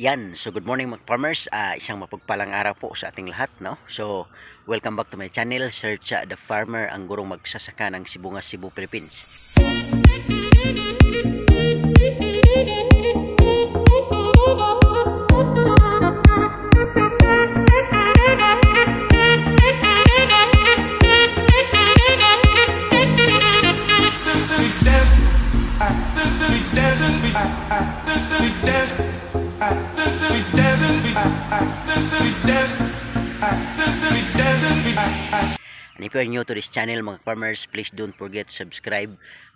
Yan, so good morning mga farmers. Isang mapagpalang araw po sa ating lahat, no? So, welcome back to my channel, Search the Farmer, ang gurong magsasaka ng Sibungas, Cebu, Philippines. And if you are new to this channel mga farmers, please don't forget to subscribe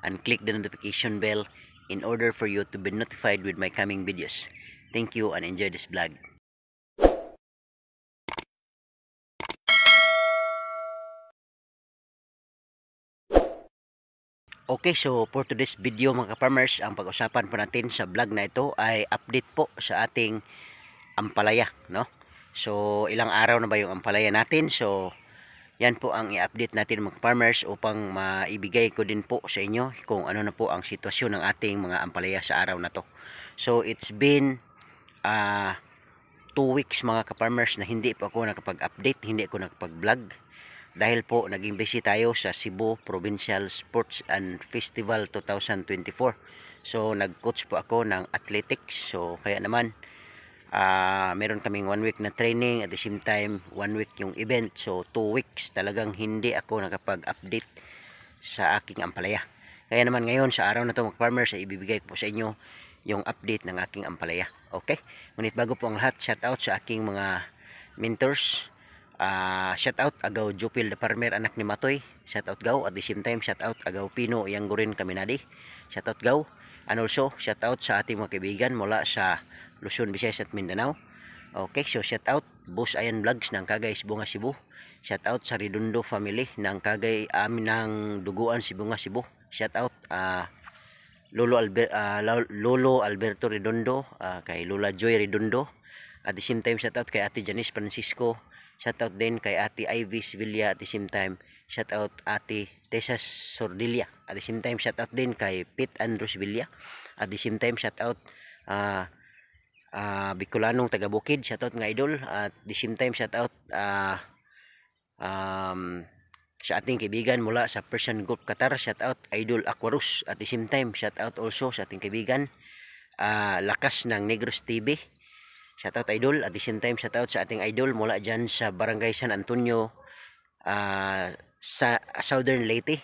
and click the notification bell in order for you to be notified with my coming videos. Thank you and enjoy this vlog. Okay, so for today's video mga farmers, ang pag-usapan po natin sa vlog na ito ay update po sa ating ampalaya, no? So ilang araw na ba yung ampalaya natin? So yan po ang i-update natin mga farmers upang maibigay ko din po sa inyo kung ano na po ang sitwasyon ng ating mga ampalaya sa araw na to. So it's been 2 weeks mga farmers na hindi po ako nakapag-update, hindi ako nakapag-vlog. Dahil po naging busy tayo sa Cebu Provincial Sports and Festival 2024. So nag-coach po ako ng athletics. So kaya naman meron kaming 1 week na training, at the same time 1 week yung event. So 2 weeks talagang hindi ako nakapag-update sa aking ampalaya. Kaya naman ngayon sa araw na to mga farmers ay ibibigay po sa inyo yung update ng aking ampalaya. Okay? Ngunit bago po ang lahat, shout out sa aking mga mentors. Shout out agaw Jupil the Farmer, anak ni Matoy. Shout out gaw. At the same time shout out agaw Pino yang gurin Kaminadi. Shout out gaw. And also shout out sa ating mga kaibigan mula sa Luzon, Visayas at Mindanao. Okay, so shout out Boss Ayan Vlogs ng Kagay, Sibungas, Cebu. Shout out sa Redondo family ng Kagay, ng Duguan, Sibungas, Cebu. Shout out Lolo Alberto Redondo, kay Lola Joy Redondo. At the same time shout out kay Ate Janice Francisco. Shout out din kay Ate Ivy Sevilla. At the same time shout out Ate Tessa Sordilia. At the same time shout out din kay Pete Andros Villa. At the same time shout out Bicolanong taga Bukid, shout out nga idol. At the same time shout out sa ating kaibigan mula sa Persian Gulf Qatar, shout out Idol Aquarus. At the same time shout out also sa ating kaibigan Lakas ng Negros TV. Shout out idol. At the same time shout out sa ating idol mula dyan sa Barangay San Antonio sa Southern Leyte.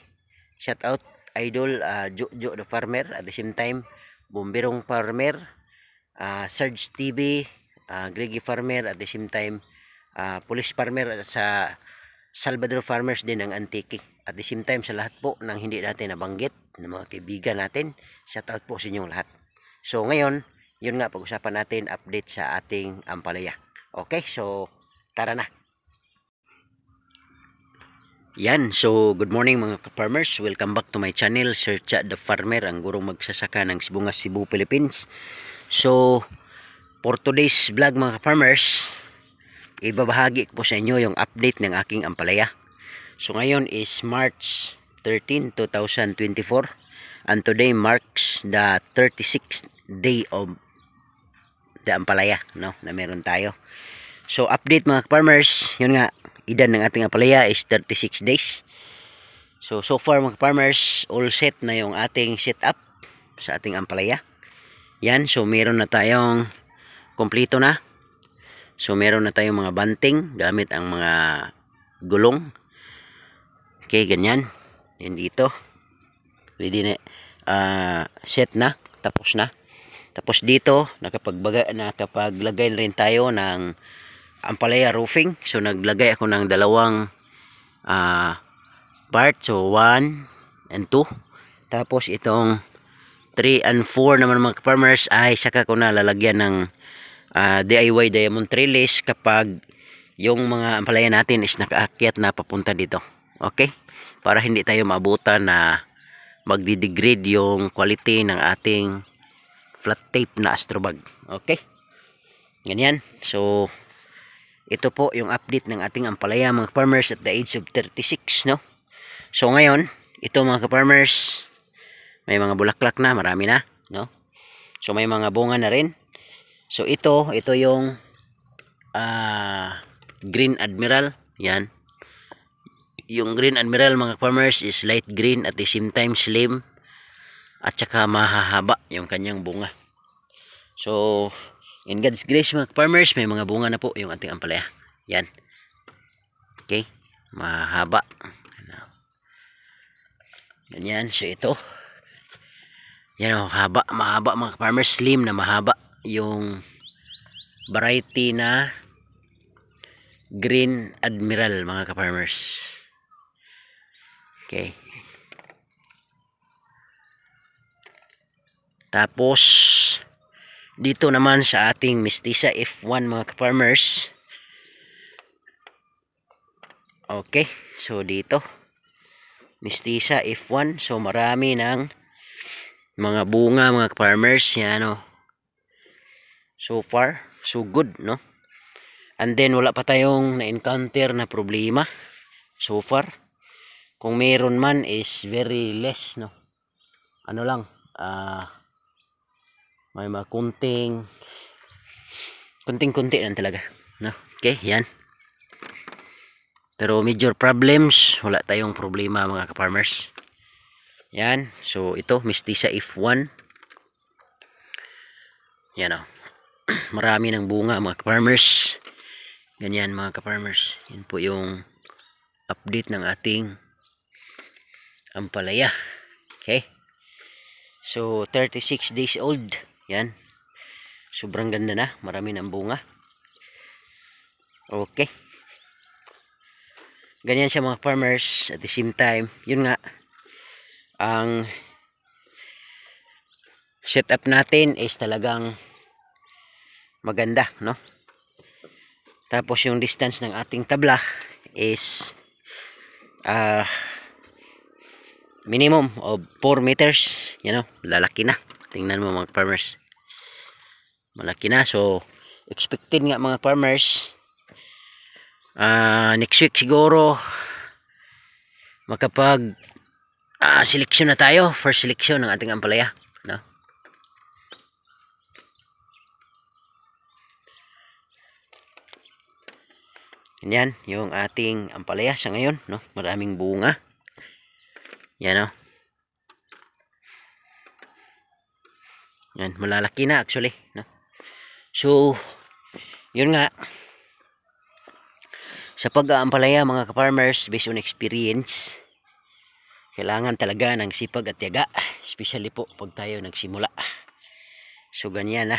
Shout out idol Jojo the Farmer. At the same time Bumbirong Farmer, Sarge TV, Gregi Farmer. At the same time Police Farmer sa Salvador Farmers din ng Antique. At the same time sa lahat po ng hindi natin nabanggit ng mga kaibigan natin, shout out po sa inyong lahat. So ngayon yun nga, pag-usapan natin update sa ating ampalaya. Okay, so tara na. Yan, so good morning mga farmers. Welcome back to my channel, Search the Farmer, ang gurong magsasaka ng Sibungas, Cebu, Philippines. So for today's vlog mga farmers, ibabahagi ko po sa inyo yung update ng aking ampalaya. So ngayon is March 13, 2024, and today marks the 36th day of the ampalaya, no, na meron tayo. So update mga farmers, yun nga, edad ng ating ampalaya is 36 days. So far mga farmers, all set na yung ating setup sa ating ampalaya. Yan, so meron na tayong kompleto na. So meron na tayong mga banting gamit ang mga gulong. Okay, ganyan. Yan dito. Ready na, set na, tapos na. Tapos dito nakapaglagay na rin tayo ng ampalaya roofing. So naglagay ako ng dalawang part. So 1 and 2. Tapos itong 3 and 4 naman mga farmers ay saka ko na lalagyan ng DIY diamond trellis kapag yung mga ampalaya natin is nakaakyat na papunta dito. Okay? Para hindi tayo maabutan na magdi-degrade yung quality ng ating flat tape na astrobag. Okay? Ganyan. So ito po yung update ng ating ampalaya mga farmers at the age of 36, no? So ngayon, ito mga farmers, may mga bulaklak na, marami na, no? So may mga bunga na rin. So ito yung Green Admiral. Yan. Yung Green Admiral mga farmers is light green at the same time slim at saka mahahaba yung kanyang bunga. So in God's grace mga farmers, may mga bunga na po yung ating ampalaya. Yan. Okay. Mahaba. Ganyan. So ito. Yan o. Mahaba mga farmers. Slim na mahaba. Yung variety na Green Admiral mga ka-farmers. Okay. Tapos dito naman sa ating Mestiza F1 mga ka-farmers. Okay. So dito Mestiza F1. So marami ng mga bunga mga ka-farmers. Yan o. So far, so good, no? And then wala pa tayong na-encounter na problema so far. Kung meron man is very less, no? Ano lang, may mga kunting-kunti lang talaga, no? Okay, yan. Pero major problems, wala tayong problema mga ka-farmers. Yan, so ito, Mestiza F1. Yan o. Marami ng bunga mga ka-farmers. Ganyan mga ka-farmers. Yan po yung update ng ating ampalaya. Okay. So 36 days old. Yan. Sobrang ganda na. Marami ng bunga. Okay. Ganyan siya mga farmers. At the same time, yun nga, ang setup natin is talagang maganda, no? Tapos yung distance ng ating tabla is minimum of 4 meters. You know, lalaki na. Tingnan mo mga farmers. Malaki na. So, expected nga mga farmers. Next week siguro makapag selection na tayo. First selection ng ating ampalaya. No? Yan, yung ating ampalaya sa ngayon, no? Maraming bunga. Yan, no? Yan, malalaki na actually, no? So, yun nga. Sa pag-aampalaya mga ka-farmers, based on experience, kailangan talaga ng sipag at tiyaga, especially po pag tayo nagsimula. So, ganyan, na.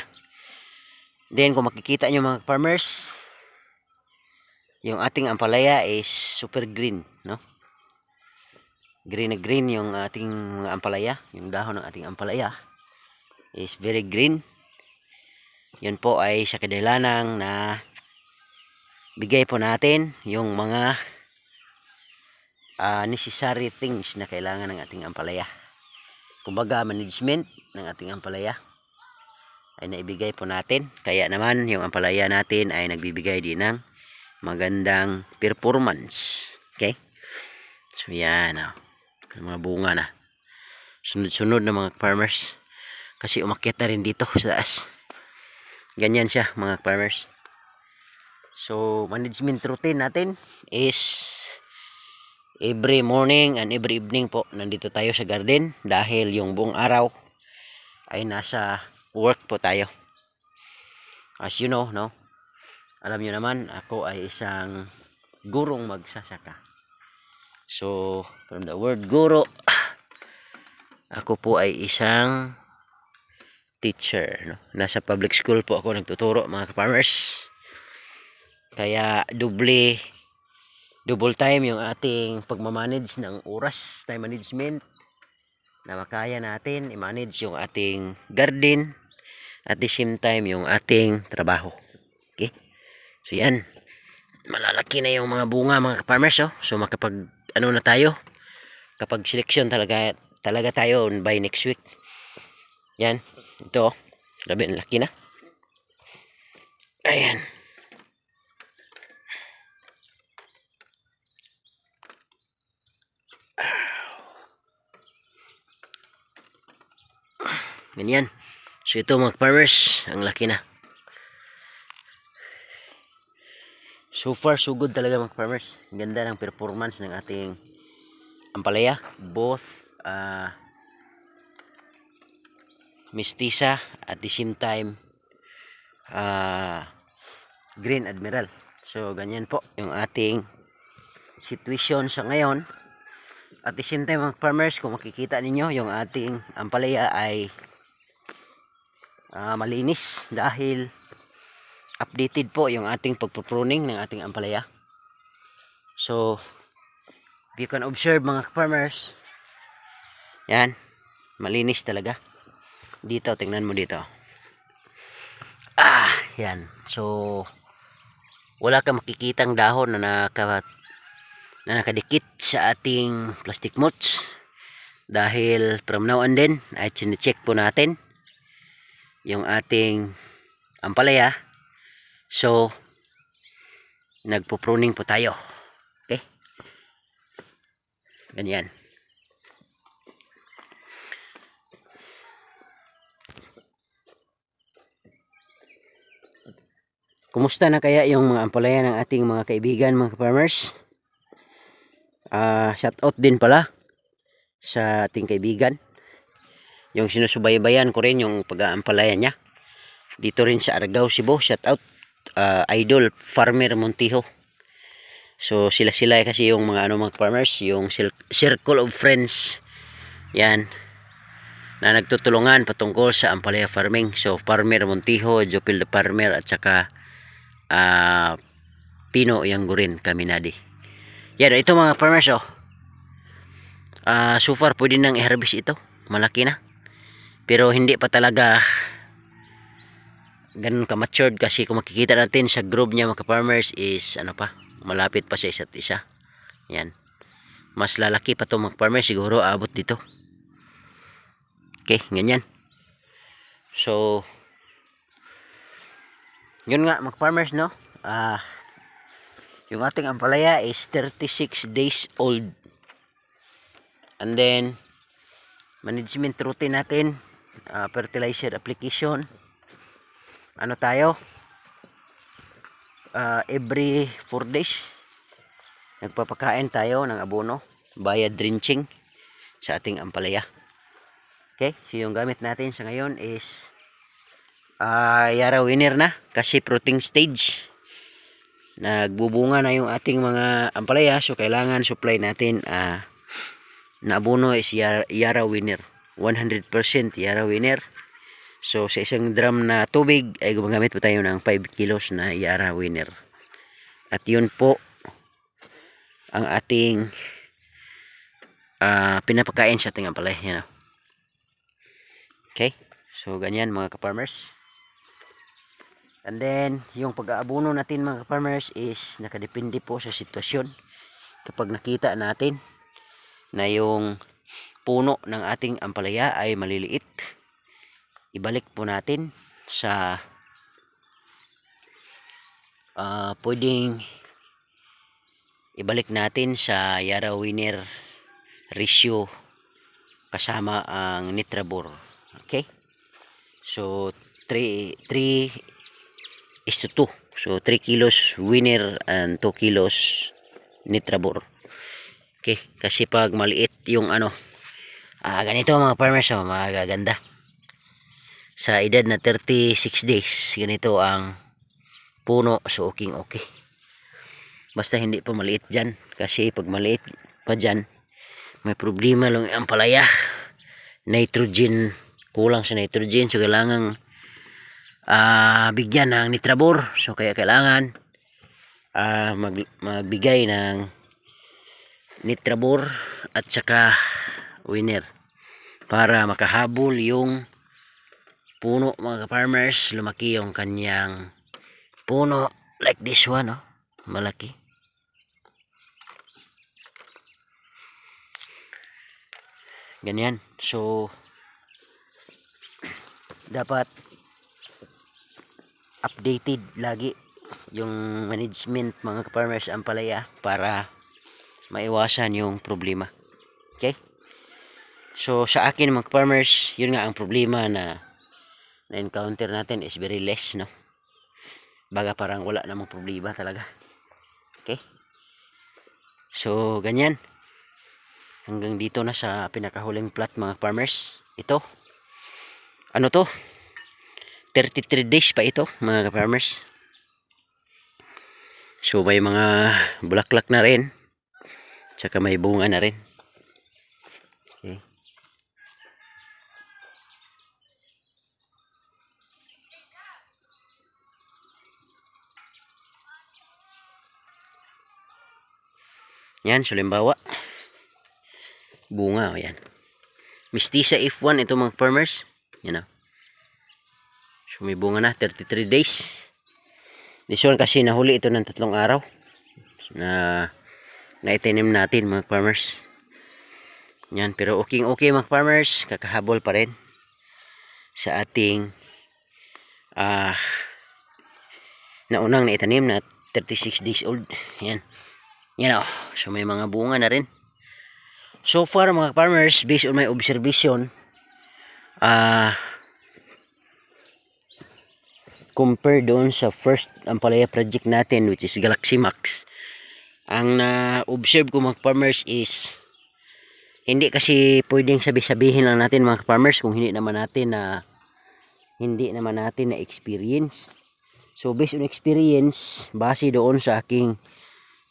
Then, kung makikita nyo mga farmers, yung ating ampalaya is super green, no? Green na green yung ating mga ampalaya. Yung dahon ng ating ampalaya is very green. Yun po ay sa kadahilanang na bigay po natin yung mga necessary things na kailangan ng ating ampalaya. Kumbaga, management ng ating ampalaya ay naibigay po natin. Kaya naman yung ampalaya natin ay nagbibigay din ng magandang performance. Okay? So yan, mga bunga na. Sunod-sunod na mga farmers. Kasi umakyat na rin dito sa taas. Ganyan siya mga farmers. So management routine natin is every morning and every evening po nandito tayo sa garden. Dahil yung buong araw ay nasa work po tayo. As you know, no? Alam nyo naman, ako ay isang gurong magsasaka. So, from the word guro, ako po ay isang teacher. No? Nasa public school po ako nagtuturo mga farmers. Kaya double time yung ating pagmamanage ng oras, time management, na makaya natin i-manage yung ating garden at the same time yung ating trabaho. Okay? So yan, malalaki na yung mga bunga mga farmers, oh. So makapag ano na tayo, kapag selection talaga tayo by next week. Yan, ito, grabe ang laki na. Ayan. Ganyan. So ito mga farmers, ang laki na. So far so good talaga mga farmers. Ganda ng performance ng ating ampalaya, both mestiza at the same time green admiral. So ganyan po yung ating situation sa ngayon. At the same time mga farmers, kung makikita ninyo yung ating ampalaya ay malinis dahil updated po yung ating pagpupruning ng ating ampalaya. So if you can observe mga farmers, yan, malinis talaga. Dito, tingnan mo dito. Yan. So wala kang makikitang dahon na nakadikit sa ating plastic mulch dahil from now on din ay chine-check po natin yung ating ampalaya. So nagpo-pruning po tayo. Okay? Ganyan. Kumusta na kaya yung mga ampalaya ng ating mga kaibigan, mga farmers? Shout out din pala sa ating kaibigan. Yung sinusubaybayan ko rin yung pag-aampalaya niya. Dito rin sa Argao, Cebu. Shout out Idol Farmer Montijo. So sila kasi yung mga mga farmers, yung circle of friends. Yan. Na nagtutulungan patungkol sa ampalaya farming. So Farmer Montijo, Jopil the Farmer at saka Pino Yanggurin Kaminadi. Yan, ito mga farmers so far pwede nang i-harvest ito. Malaki na. Pero hindi pa talaga ganun ka-matured kasi kung makikita natin sa group niya mga farmers is malapit pa sa isa't isa. Yan. Mas lalaki pa to mga farmers, siguro abot dito. Okay, ganyan. So yun nga mga farmers, no? Yung ating ampalaya is 36 days old. And then management routine natin, fertilizer application. Ano tayo? Every 4 days nagpapakain tayo ng abono via drenching sa ating ampalaya. Okay, so yung gamit natin sa ngayon is Yara Winner na kasi fruiting stage. Nagbubunga na yung ating mga ampalaya, so kailangan supply natin na abono is Yara Winner. 100% Yara Winner. So sa isang drum na tubig ay gumagamit po tayo ng 5 kilos na Yara Winner. At yun po ang ating pinapakain sa ating ampalaya. Yan. Okay, so ganyan mga ka-farmers. And then yung pag-aabono natin mga farmers is nakadepende po sa sitwasyon. Kapag nakita natin na yung puno ng ating ampalaya ay maliliit, ibalik po natin sa pwedeng ibalik natin sa Yara Winner ratio kasama ang Nitrabor. Okay, so 3:2. So 3 kilos Winner and 2 kilos Nitrabor. Okay, kasi pag maliit yung ganito mga farmers, magaganda. Sa edad na 36 days, ganito ang puno, so okay. Basta hindi pa maliit dyan, kasi pag maliit pa dyan, may problema lang ang palaya. Nitrogen, kulang sa nitrogen, so kailangan bigyan ng Nitrabor. So kaya kailangan magbigay ng Nitrabor at saka Winner para makahabol yung puno mga farmers, lumaki yung kanyang puno like this one, malaki. Ganyan. So dapat updated lagi yung management mga farmers ampalaya para maiwasan yung problema. Okay, so sa akin mga farmers, yun nga ang problema na encounter natin is very less, no? Baga parang wala namang problema talaga. So ganyan, hanggang dito na sa pinakahuling plot mga farmers. Ito, ano to, 33 days pa ito mga farmers. So may mga bulaklak na rin, tsaka may bunga na rin. Okay. Yan, so limbawa bunga, o yan, Mestiza F1 ito mga farmers. Yan o. So may bunga na, 33 days. This one kasi nahuli ito ng 3 araw na naitanim natin mga farmers. Yan, pero okay mga farmers, kakahabol pa rin sa ating naunang naitanim na 36 days old. Yan. Yan o. So may mga bunga na rin. So far mga farmers, based on my observation, compare doon sa first ampalaya project natin, which is Galaxy Max, ang na-observe ko mga farmers is hindi kasi pwedeng sabihin lang natin mga farmers kung hindi naman natin na experience. So based on experience, base doon sa aking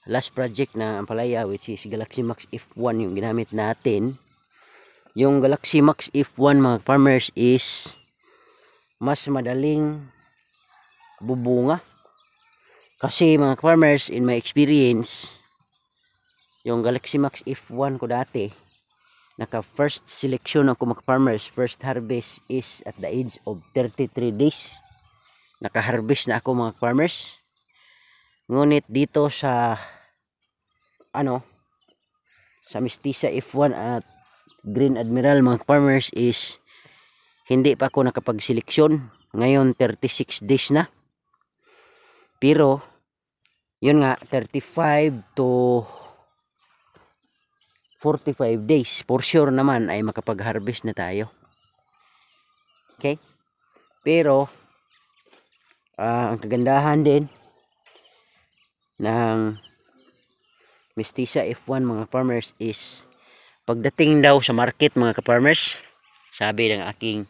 last project na ampalaya, which is Galaxy Max F1 yung ginamit natin, yung Galaxy Max F1 mga farmers is mas madaling bubunga. Kasi mga farmers, in my experience, yung Galaxy Max F1 ko dati, naka first selection ako mga farmers, first harvest is at the age of 33 days. Naka harvest na ako mga farmers. Ngunit dito sa sa Mestiza F1 at Green Admiral mga farmers is hindi pa ako nakapagseleksyon. Ngayon 36 days na. Pero yun nga, 35 to 45 days for sure naman ay makapag-harvest na tayo. Okay? Pero ang kagandahan din ng Mestiza F1 mga farmers is pagdating daw sa market mga ka-farmers, sabi ng aking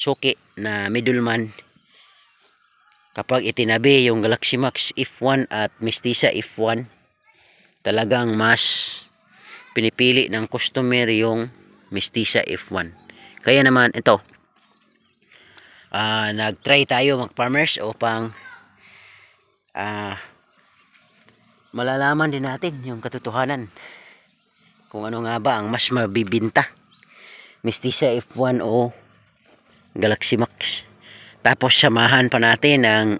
suki na middleman, kapag itinabi yung Galaxy Max F1 at Mestiza F1, talagang mas pinipili ng customer yung Mestiza F1. Kaya naman ito, nag-try tayo mga farmers upang malalaman din natin yung katotohanan kung ano nga ba ang mas mabibinta, Mestiza F1 o Galaxy Max. Tapos samahan pa natin ang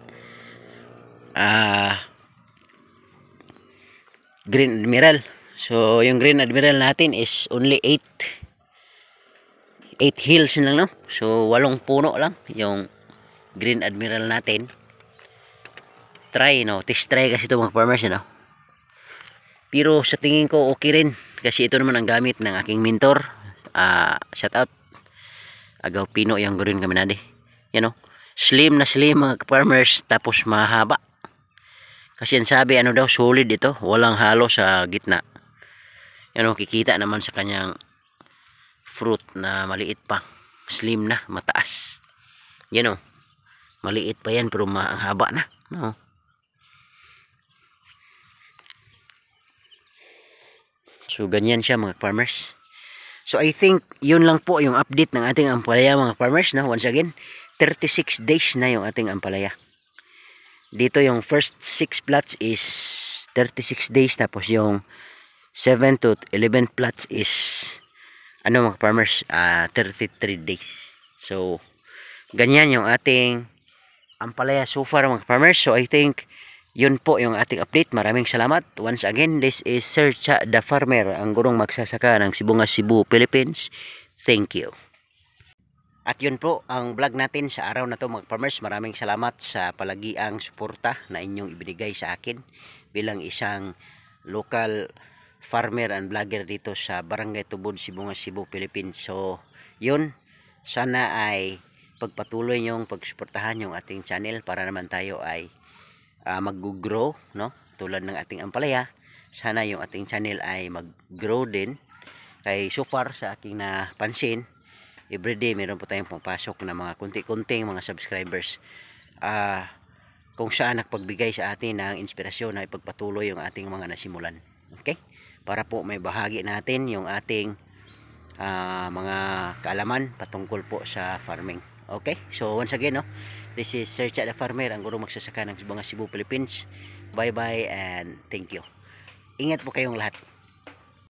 Green Admiral. So yung Green Admiral natin is only 8 hills lang, no? So 8 puno lang yung Green Admiral natin. Try, no? Test try kasi ito mga farmers, no? Pero sa tingin ko okay rin, kasi ito naman ang gamit ng aking mentor. Shout out Agaw Pino yung Green Caminade. Yan o, slim na slim mga farmers, tapos mahaba. Kasi ang sabi daw, solid ito, walang halo sa gitna. Yan o, kikita naman sa kanyang fruit na maliit pa, slim na, mataas. Yan o, maliit pa yan pero mahaba na, no? So ganyan siya mga farmers. So I think yun lang po yung update ng ating ampalaya mga farmers, no? Once again, 36 days na yung ating ampalaya. Dito yung first 6 plots is 36 days, tapos yung 7 to 11 plots is mga farmers, 33 days. So ganyan yung ating ampalaya so far mga farmers. So I think yun po yung ating update. Maraming salamat. Once again, this is Sir Cha the Farmer, ang gurong magsasaka ng Sibungas, Cebu, Philippines. Thank you. At yun po ang vlog natin sa araw na to mga farmers. Maraming salamat sa palagiang suporta na inyong ibinigay sa akin bilang isang local farmer and vlogger dito sa Barangay Tubod, Sibungas, Cebu, Philippines. So yun, sana ay pagpatuloy nyong pagsuportahan yung ating channel para naman tayo ay mag-grow, no? Tulad ng ating ampalaya, sana yung ating channel ay mag-grow din. Kay so far sa aking napansin, everyday meron po tayong pumapasok na mga kunti-kunting mga subscribers. Kung saan nagpagbigay sa atin ng inspirasyon na ipagpatuloy yung ating mga nasimulan. Okay? Para po may bahagi natin yung ating mga kaalaman patungkol po sa farming. Okay? So once again, no, this is Sir Cha the Farmer, ang guro magsasaka ng mga Cebu, Philippines. Bye bye and thank you. Ingat po kayong lahat.